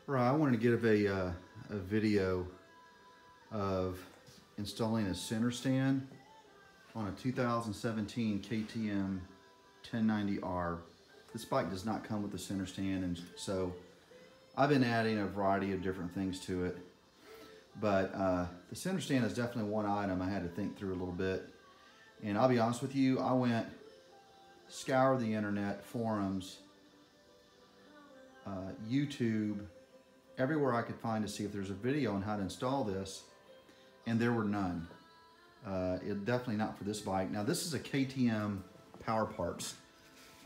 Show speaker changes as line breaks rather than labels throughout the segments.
Right, I wanted to give a video of installing a center stand on a 2017 KTM 1090R. This bike does not come with a center stand, and so I've been adding a variety of different things to it. But the center stand is definitely one item I had to think through a little bit. And I'll be honest with you, I went scoured the internet, forums, YouTube, everywhere I could find to see if there's a video on how to install this, and there were none. Definitely not for this bike. Now this is a KTM PowerParts.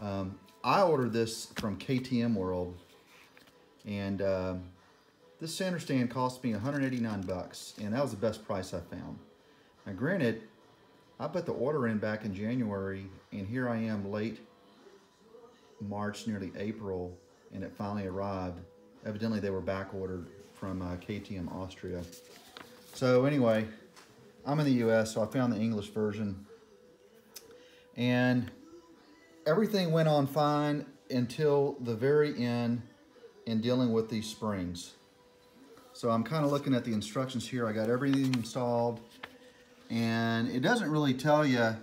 I ordered this from KTM World, and this center stand cost me 189 bucks, and that was the best price I found. Now granted, I put the order in back in January, and here I am late March, nearly April, and it finally arrived. Evidently they were back ordered from KTM Austria. So anyway, I'm in the US, so I found the English version, and everything went on fine until the very end in dealing with these springs. So I'm kind of looking at the instructions here. I got everything installed, and it doesn't really tell you,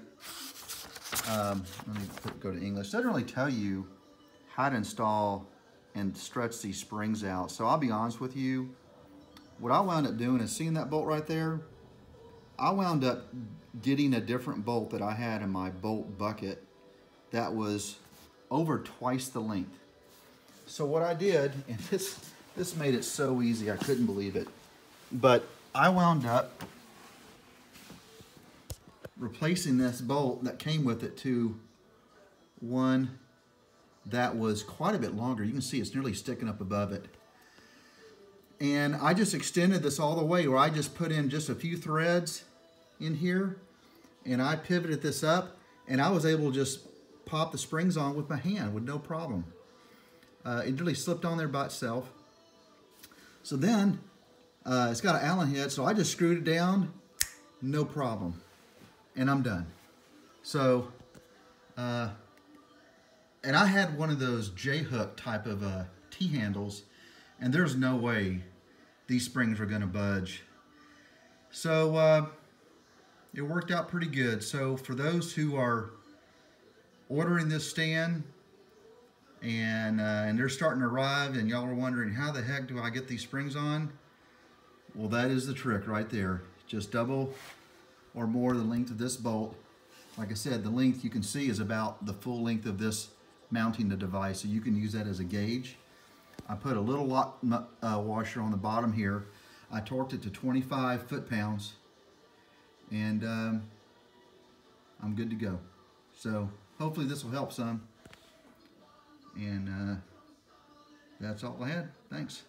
let me go to English. It doesn't really tell you how to install and stretch these springs out. So I'll be honest with you, what I wound up doing is, seeing that bolt right there, I wound up getting a different bolt that I had in my bolt bucket that was over twice the length. So what I did, and this made it so easy, I couldn't believe it, but I wound up replacing this bolt that came with it to one that was quite a bit longer. You can see it's nearly sticking up above it. And I just extended this all the way, where I just put in just a few threads in here, and I pivoted this up, and I was able to just pop the springs on with my hand with no problem. It really slipped on there by itself. So then, it's got an Allen head, so I just screwed it down, no problem. And I'm done. So, and I had one of those J-hook type of T-handles, and there's no way these springs are gonna budge. So it worked out pretty good. So for those who are ordering this stand, and they're starting to arrive, and y'all are wondering, how the heck do I get these springs on? Well, that is the trick right there. Just double or more the length of this bolt. Like I said, the length you can see is about the full length of this mounting the device, so you can use that as a gauge. I put a little lock washer on the bottom here. I torqued it to 25 foot-pounds, and I'm good to go. So hopefully this will help some, and that's all I had. Thanks.